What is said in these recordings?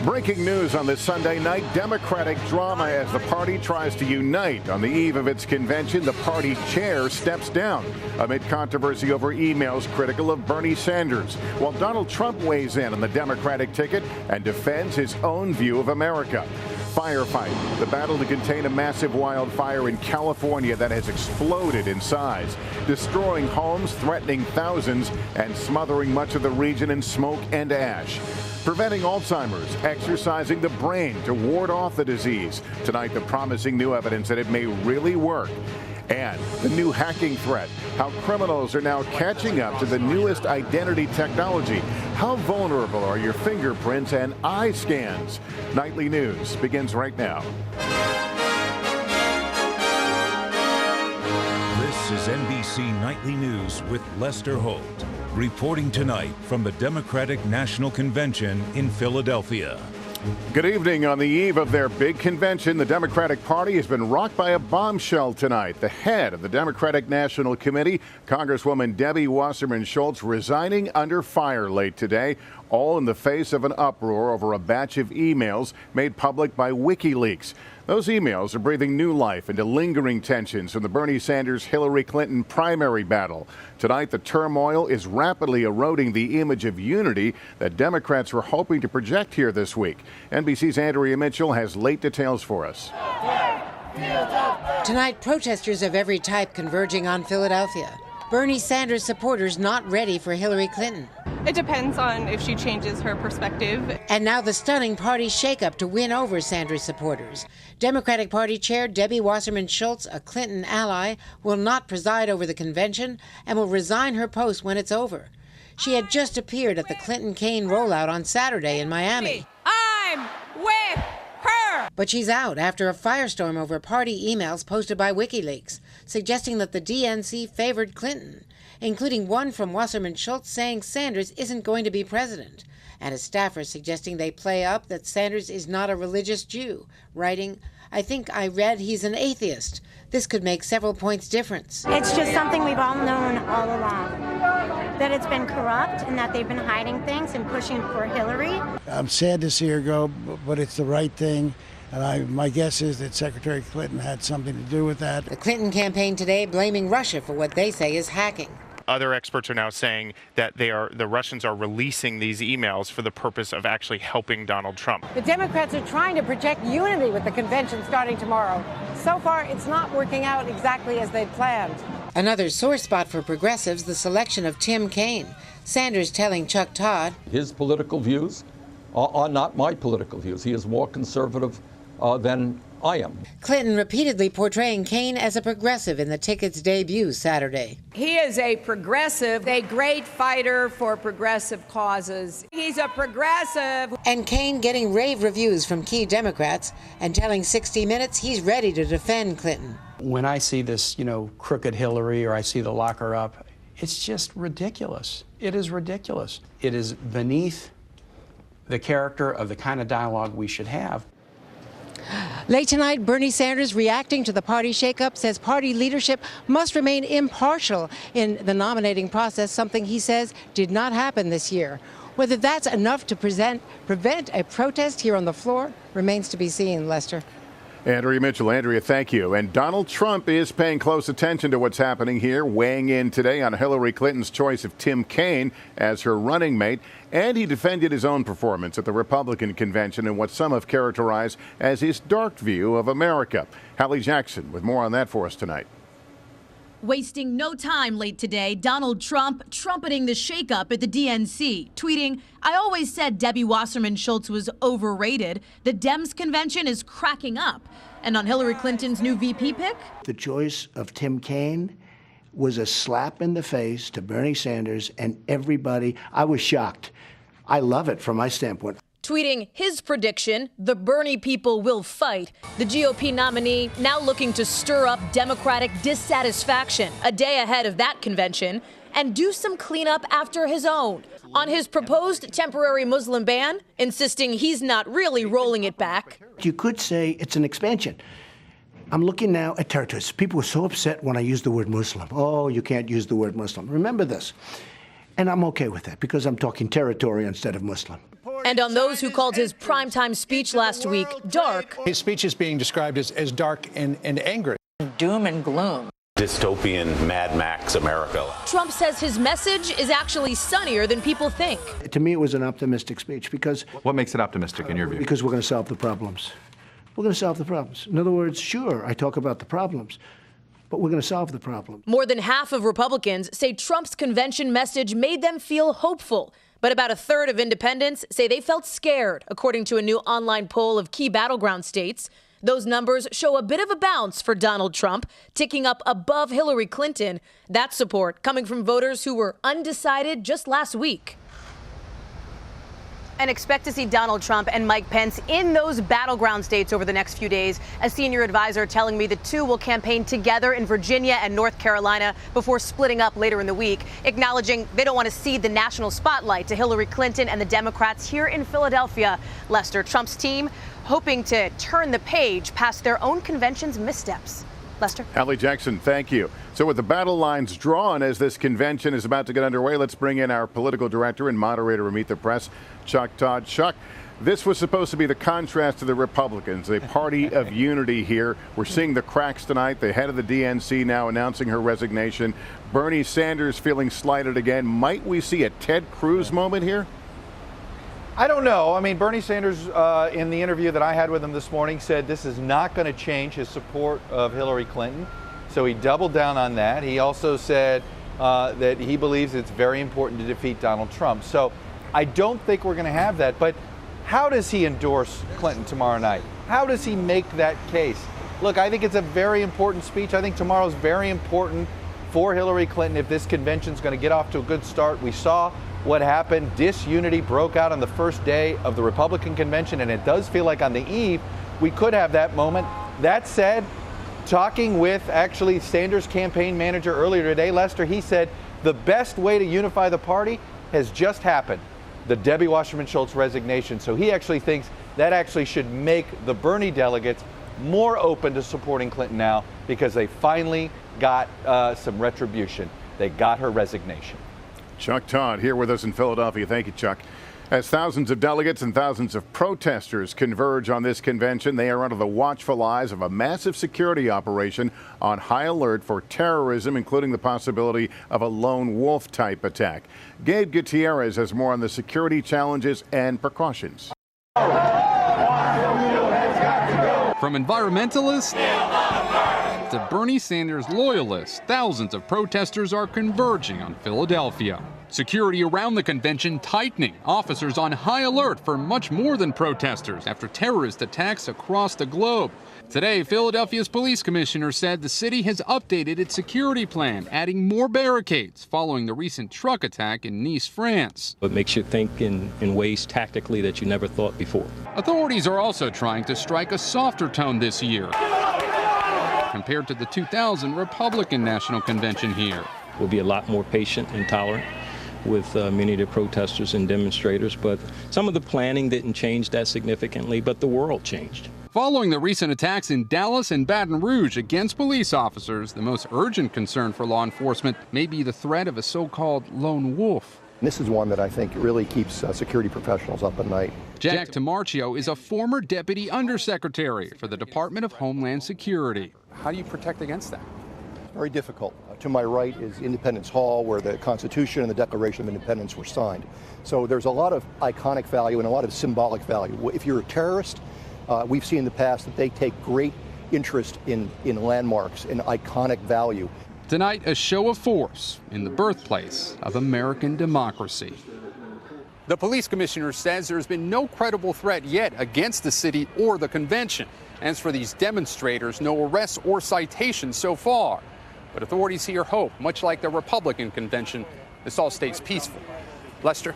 Breaking news on this Sunday night, Democratic drama as the party tries to unite. On the eve of its convention, the party chair steps down amid controversy over emails critical of Bernie Sanders, while Donald Trump weighs in on the Democratic ticket and defends his own view of America. Firefight, the battle to contain a massive wildfire in California that has exploded in size, destroying homes, threatening thousands, and smothering much of the region in smoke and ash. Preventing Alzheimer's, exercising the brain to ward off the disease. Tonight, the promising new evidence that it may really work. And the new hacking threat, how criminals are now catching up to the newest identity technology. How vulnerable are your fingerprints and eye scans? Nightly News begins right now. This is NBC Nightly News with Lester Holt, reporting tonight from the Democratic National Convention in Philadelphia. Good evening. On the eve of their big convention, the Democratic Party has been rocked by a bombshell tonight. The head of the Democratic National Committee, Congresswoman Debbie Wasserman Schultz, resigning under fire late today, all in the face of an uproar over a batch of emails made public by WikiLeaks. Those emails are breathing new life into lingering tensions from the Bernie Sanders-Hillary Clinton primary battle. Tonight, the turmoil is rapidly eroding the image of unity that Democrats were hoping to project here this week. NBC's Andrea Mitchell has late details for us. Tonight, protesters of every type converging on Philadelphia. Bernie Sanders supporters not ready for Hillary Clinton. It depends on if she changes her perspective. And now the stunning party shakeup to win over Sanders supporters. Democratic Party Chair Debbie Wasserman Schultz, a Clinton ally, will not preside over the convention and will resign her post when it's over. She had just appeared at the Clinton-Kaine rollout on Saturday in Miami. I'm with her! But she's out after a firestorm over party emails posted by WikiLeaks, suggesting that the DNC favored Clinton, including one from Wasserman Schultz saying Sanders isn't going to be president, and a staffer suggesting they play up that Sanders is not a religious Jew, writing, "I think I read he's an atheist. This could make several points difference." It's just something we've all known all along, that it's been corrupt and that they've been hiding things and pushing for Hillary. I'm sad to see her go, but it's the right thing. And my guess is that Secretary Clinton had something to do with that. The Clinton campaign today blaming Russia for what they say is hacking. Other experts are now saying that the Russians are releasing these emails for the purpose of actually helping Donald Trump. The Democrats are trying to project unity with the convention starting tomorrow. So far, it's not working out exactly as they'd planned. Another sore spot for progressives, the selection of Tim Kaine. Sanders telling Chuck Todd, his political views are not my political views. He is more conservative than I am. Clinton repeatedly portraying Kaine as a progressive in the ticket's debut Saturday. He is a progressive, a great fighter for progressive causes. He's a progressive. And Kaine getting rave reviews from key Democrats and telling 60 Minutes he's ready to defend Clinton. When I see this, crooked Hillary, or I see the lock her up, it's just ridiculous. It is ridiculous. It is beneath the character of the kind of dialogue we should have. Late tonight, Bernie Sanders, reacting to the party shakeup, says party leadership must remain impartial in the nominating process, something he says did not happen this year. Whether that's enough to prevent a protest here on the floor remains to be seen, Lester. Andrea Mitchell. Andrea, thank you. And Donald Trump is paying close attention to what's happening here, weighing in today on Hillary Clinton's choice of Tim Kaine as her running mate. And he defended his own performance at the Republican convention in what some have characterized as his dark view of America. Hallie Jackson with more on that for us tonight. Wasting no time late today, Donald Trump trumpeting the shakeup at the DNC, tweeting, "I always said Debbie Wasserman Schultz was overrated. The Dems convention is cracking up." And on Hillary Clinton's new VP pick? The choice of Tim Kaine was a slap in the face to Bernie Sanders and everybody. I was shocked. I love it from my standpoint. Tweeting his prediction, the Bernie people will fight. The GOP nominee now looking to stir up Democratic dissatisfaction a day ahead of that convention and do some cleanup after his own. On his proposed temporary Muslim ban, insisting he's not really rolling it back. You could say it's an expansion. I'm looking now at territories. People were so upset when I used the word Muslim. Oh, you can't use the word Muslim. Remember this. And I'm okay with that because I'm talking territory instead of Muslim. And on those who called his primetime speech last week dark. His speech is being described as dark and angry. Doom and gloom. Dystopian Mad Max America. Trump says his message is actually sunnier than people think. To me, it was an optimistic speech because... What makes it optimistic in your view? Because we're going to solve the problems. We're going to solve the problems. In other words, sure, I talk about the problems, but we're going to solve the problem. More than half of Republicans say Trump's convention message made them feel hopeful. But about a third of independents say they felt scared, according to a new online poll of key battleground states. Those numbers show a bit of a bounce for Donald Trump, ticking up above Hillary Clinton. That support coming from voters who were undecided just last week. And expect to see Donald Trump and Mike Pence in those battleground states over the next few days. A senior advisor telling me the two will campaign together in Virginia and North Carolina before splitting up later in the week, acknowledging they don't want to cede the national spotlight to Hillary Clinton and the Democrats here in Philadelphia. Lester, Trump's team hoping to turn the page past their own convention's missteps. Lester? Hallie Jackson, thank you. So with the battle lines drawn as this convention is about to get underway, let's bring in our political director and moderator of Meet the Press, Chuck Todd. Chuck, this was supposed to be the contrast to the Republicans, a party of unity here. We're seeing the cracks tonight. The head of the DNC now announcing her resignation. Bernie Sanders feeling slighted again. Might we see a Ted Cruz moment here? I don't know. I mean, Bernie Sanders, in the interview that I had with him this morning, said this is not going to change his support of Hillary Clinton. So he doubled down on that. He also said that he believes it's very important to defeat Donald Trump. So I don't think we're going to have that. But how does he endorse Clinton tomorrow night? How does he make that case? Look, I think it's a very important speech. I think tomorrow's very important for Hillary Clinton if this convention's going to get off to a good start. We saw what happened. Disunity broke out on the first day of the Republican convention, and it does feel like on the eve we could have that moment. That said, talking with actually Sanders' campaign manager earlier today, Lester, he said the best way to unify the party has just happened, the Debbie Wasserman Schultz resignation. So he actually thinks that actually should make the Bernie delegates more open to supporting Clinton now because they finally got some retribution. They got her resignation. Chuck Todd here with us in Philadelphia. Thank you, Chuck. As thousands of delegates and thousands of protesters converge on this convention, they are under the watchful eyes of a massive security operation on high alert for terrorism, including the possibility of a lone wolf type attack. Gabe Gutierrez has more on the security challenges and precautions. From environmentalists to Bernie Sanders loyalists, thousands of protesters are converging on Philadelphia. Security around the convention tightening. Officers on high alert for much more than protesters after terrorist attacks across the globe. Today, Philadelphia's police commissioner said the city has updated its security plan, adding more barricades following the recent truck attack in Nice, France. It makes you think in ways tactically that you never thought before. Authorities are also trying to strike a softer tone this year compared to the 2000 Republican National Convention here. We'll be a lot more patient and tolerant with many of the protesters and demonstrators, but some of the planning didn't change that significantly, but the world changed. Following the recent attacks in Dallas and Baton Rouge against police officers, the most urgent concern for law enforcement may be the threat of a so-called lone wolf. This is one that I think really keeps security professionals up at night. Jack Tamarchio is a former deputy undersecretary for the Department of Homeland Security. How do you protect against that? Very difficult. To my right is Independence Hall, where the Constitution and the Declaration of Independence were signed. So there's a lot of iconic value and a lot of symbolic value. If you're a terrorist, we've seen in the past that they take great interest in landmarks and iconic value. Tonight, a show of force in the birthplace of American democracy. The police commissioner says there's been no credible threat yet against the city or the convention. As for these demonstrators, no arrests or citations so far. But authorities here hope, much like the Republican convention, this all stays peaceful. Lester?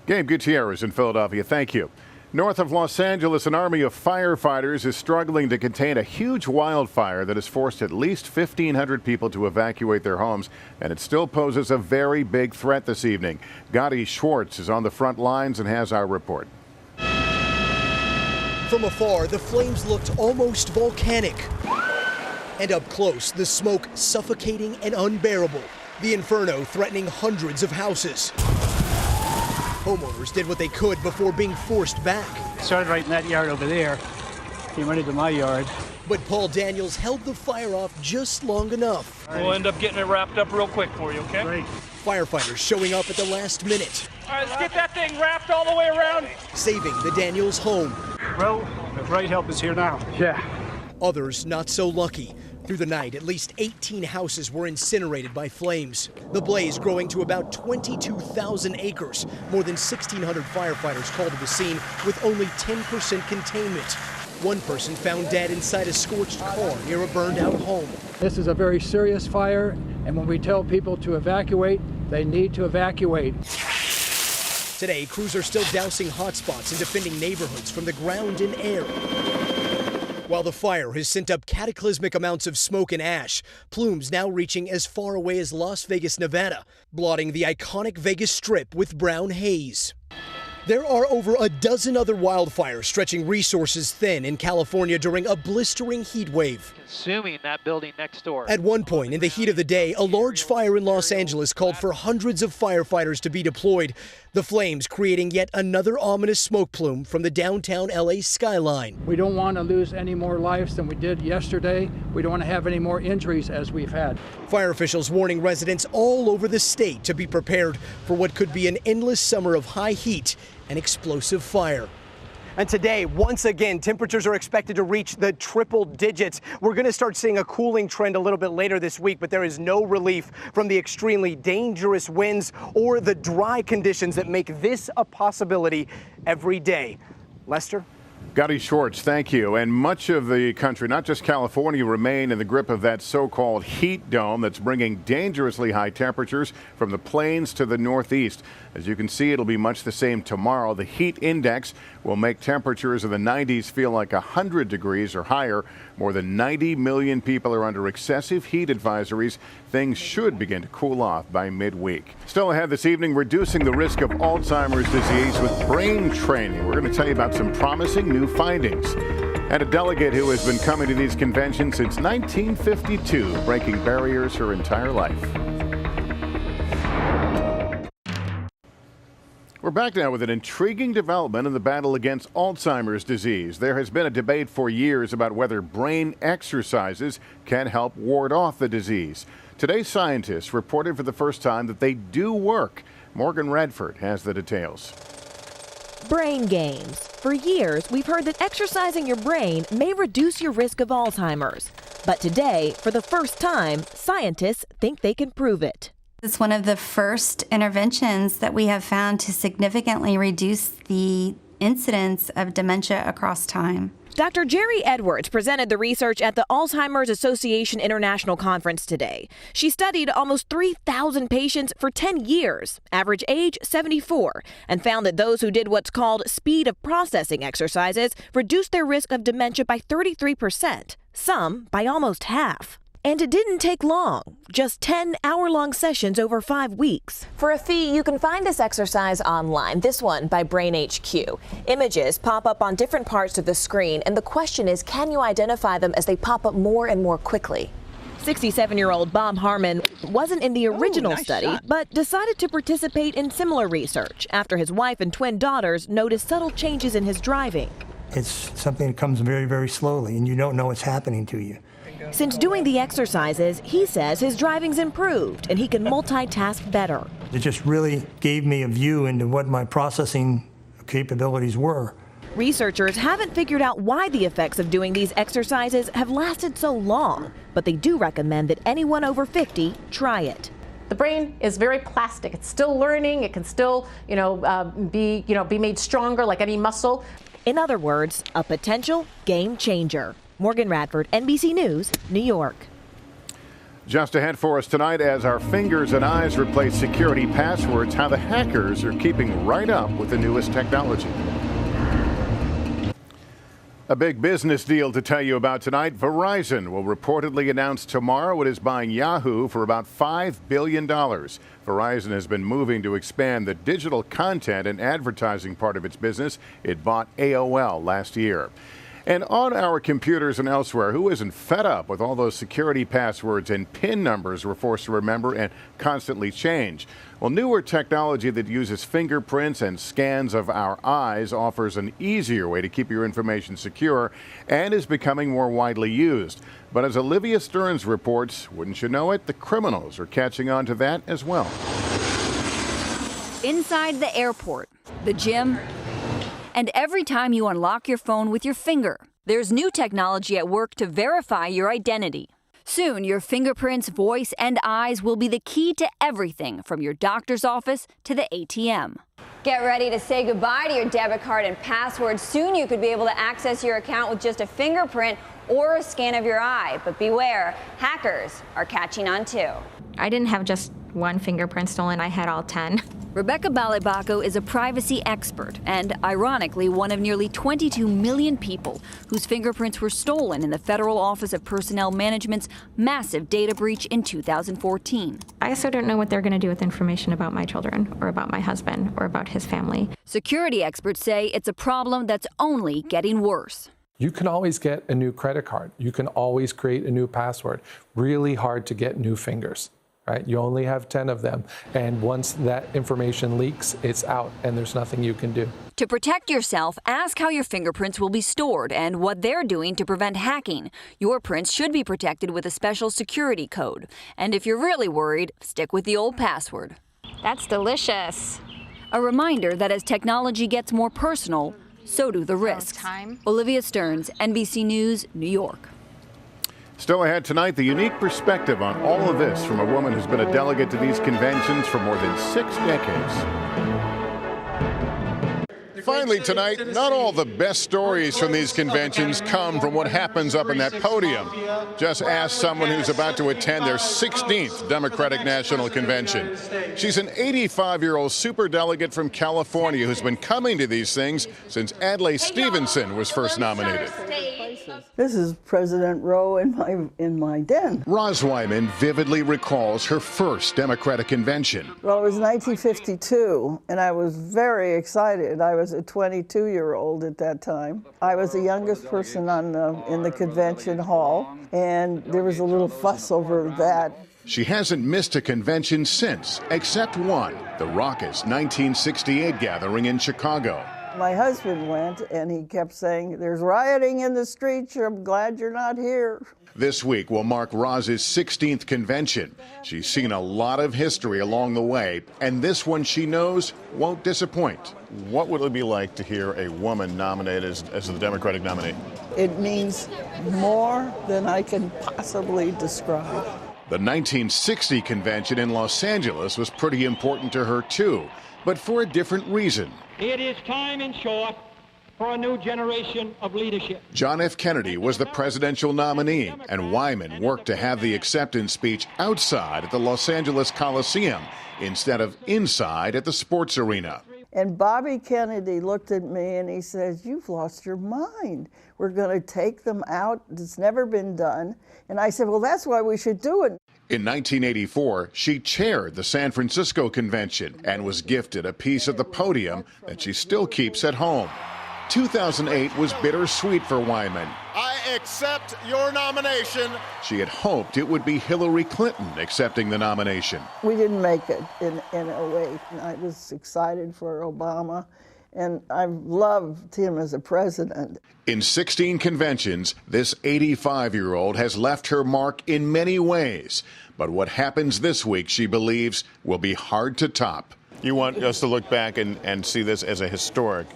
Gabe Gutierrez in Philadelphia. Thank you. North of Los Angeles, an army of firefighters is struggling to contain a huge wildfire that has forced at least 1,500 people to evacuate their homes, and it still poses a very big threat this evening. Gotti Schwartz is on the front lines and has our report. From afar, the flames looked almost volcanic. And up close, the smoke suffocating and unbearable. The inferno threatening hundreds of houses. Homeowners did what they could before being forced back. Started right in that yard over there, came right into my yard. But Paul Daniels held the fire off just long enough. We'll end up getting it wrapped up real quick for you, okay? Great. Firefighters showing up at the last minute. All right, let's get that thing wrapped all the way around. Saving the Daniels home. Well, the right help is here now. Yeah. Others not so lucky. Through the night, at least 18 houses were incinerated by flames. The blaze growing to about 22,000 acres. More than 1,600 firefighters called to the scene with only 10% containment. One person found dead inside a scorched car near a burned-out home. This is a very serious fire, and when we tell people to evacuate, they need to evacuate. Today, crews are still dousing hotspots and defending neighborhoods from the ground and air. While the fire has sent up cataclysmic amounts of smoke and ash, plumes now reaching as far away as Las Vegas, Nevada, blotting the iconic Vegas Strip with brown haze. There are over a dozen other wildfires stretching resources thin in California during a blistering heat wave. Consuming that building next door. At one point in the heat of the day, a large fire in Los Angeles called for hundreds of firefighters to be deployed. The flames creating yet another ominous smoke plume from the downtown LA skyline. We don't want to lose any more lives than we did yesterday. We don't want to have any more injuries as we've had. Fire officials warning residents all over the state to be prepared for what could be an endless summer of high heat and explosive fire. And today, once again, temperatures are expected to reach the triple digits. We're going to start seeing a cooling trend a little bit later this week, but there is no relief from the extremely dangerous winds or the dry conditions that make this a possibility every day. Lester? Gotti Schwartz, thank you. And much of the country, not just California, remain in the grip of that so-called heat dome that's bringing dangerously high temperatures from the plains to the northeast. As you can see, it'll be much the same tomorrow. The heat index will make temperatures in the 90s feel like 100 degrees or higher. More than 90 million people are under excessive heat advisories. Things should begin to cool off by midweek. Still ahead this evening, reducing the risk of Alzheimer's disease with brain training. We're going to tell you about some promising new findings. And a delegate who has been coming to these conventions since 1952, breaking barriers her entire life. We're back now with an intriguing development in the battle against Alzheimer's disease. There has been a debate for years about whether brain exercises can help ward off the disease. Today, scientists reported for the first time that they do work. Morgan Radford has the details. Brain games. For years, we've heard that exercising your brain may reduce your risk of Alzheimer's. But today, for the first time, scientists think they can prove it. It's one of the first interventions that we have found to significantly reduce the incidence of dementia across time. Dr. Jerry Edwards presented the research at the Alzheimer's Association International Conference today. She studied almost 3,000 patients for 10 years, average age 74, and found that those who did what's called speed of processing exercises reduced their risk of dementia by 33%, some by almost half. And it didn't take long, just 10 hour-long sessions over 5 weeks. For a fee, you can find this exercise online, this one by Brain HQ. Images pop up on different parts of the screen, and the question is, can you identify them as they pop up more and more quickly? 67-year-old Bob Harmon wasn't in the original study, but decided to participate in similar research after his wife and twin daughters noticed subtle changes in his driving. It's something that comes very, very slowly, and you don't know what's happening to you. Since doing the exercises, he says his driving's improved and he can multitask better. It just really gave me a view into what my processing capabilities were. Researchers haven't figured out why the effects of doing these exercises have lasted so long, but they do recommend that anyone over 50 try it. The brain is very plastic. It's still learning. It can still, be made stronger like any muscle. In other words, a potential game changer. Morgan Radford, NBC News, New York. Just ahead for us tonight, as our fingers and eyes replace security passwords, how the hackers are keeping right up with the newest technology. A big business deal to tell you about tonight. Verizon will reportedly announce tomorrow it is buying Yahoo for about $5 billion. Verizon has been moving to expand the digital content and advertising part of its business. It bought AOL last year. And on our computers and elsewhere, who isn't fed up with all those security passwords and PIN numbers we're forced to remember and constantly change? Well, newer technology that uses fingerprints and scans of our eyes offers an easier way to keep your information secure and is becoming more widely used. But as Olivia Stearns reports, wouldn't you know it, the criminals are catching on to that as well. Inside the airport, the gym, and every time you unlock your phone with your finger, there's new technology at work to verify your identity. Soon, your fingerprints, voice, and eyes will be the key to everything from your doctor's office to the ATM. Get ready to say goodbye to your debit card and password. Soon you could be able to access your account with just a fingerprint or a scan of your eye. But beware, hackers are catching on too. I didn't have just one fingerprint stolen, I had all 10. Rebecca Balibako is a privacy expert and, ironically, one of nearly 22 million people whose fingerprints were stolen in the Federal Office of Personnel Management's massive data breach in 2014. I also don't know what they're going to do with information about my children or about my husband or about his family. Security experts say it's a problem that's only getting worse. You can always get a new credit card. You can always create a new password. Really hard to get new fingers. Right? You only have 10 of them, and once that information leaks, it's out, and there's nothing you can do. To protect yourself, ask how your fingerprints will be stored and what they're doing to prevent hacking. Your prints should be protected with a special security code. And if you're really worried, stick with the old password. That's delicious. A reminder that as technology gets more personal, so do the risks. Olivia Stearns, NBC News, New York. Still ahead tonight, the unique perspective on all of this from a woman who's been a delegate to these conventions for more than 6 decades. Finally tonight, not all the best stories from these conventions come from what happens up in that podium. Just ask someone who's about to attend their 16th Democratic National Convention. She's an 85-year-old superdelegate from California who's been coming to these things since Adlai Stevenson was first nominated. This is President Rowe in my den. Roz Wyman vividly recalls her first Democratic convention. Well, it was 1952, and I was very excited. I was a 22-year-old at that time. I was the youngest person in the convention hall, and there was a little fuss over that. She hasn't missed a convention since, except one, the raucous 1968 gathering in Chicago. My husband went, and he kept saying, "There's rioting in the streets. I'm glad you're not here." This week will mark Roz's 16th convention. She's seen a lot of history along the way, and this one she knows won't disappoint. What would it be like to hear a woman nominated as the Democratic nominee? It means more than I can possibly describe. The 1960 convention in Los Angeles was pretty important to her, too, but for a different reason. It is time, in short, for a new generation of leadership. John F. Kennedy was the presidential nominee, and Wyman worked to have the acceptance speech outside at the Los Angeles Coliseum instead of inside at the sports arena. And Bobby Kennedy looked at me and he says, "You've lost your mind. We're going to take them out. It's never been done." And I said, "Well, that's why we should do it." In 1984, she chaired the San Francisco convention and was gifted a piece of the podium that she still keeps at home. 2008 was bittersweet for Wyman. I accept your nomination. She had hoped it would be Hillary Clinton accepting the nomination. We didn't make it in 08. I was excited for Obama, and I loved him as a president. In 16 conventions, this 85-year-old has left her mark in many ways. But what happens this week, she believes, will be hard to top. You want us to look back and see this as a historic?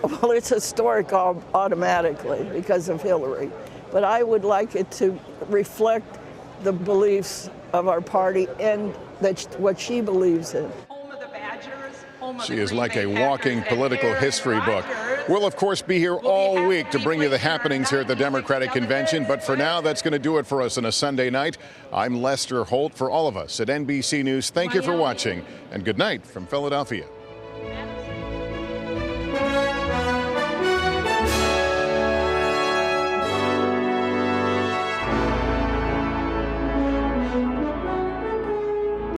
Well, it's historic automatically because of Hillary. But I would like it to reflect the beliefs of our party and what she believes in. She is like a walking political history book. We'll, of course, be here all week to bring you the happenings here at the Democratic Convention. But for now, that's going to do it for us on a Sunday night. I'm Lester Holt. For all of us at NBC News, thank you for watching, and good night from Philadelphia.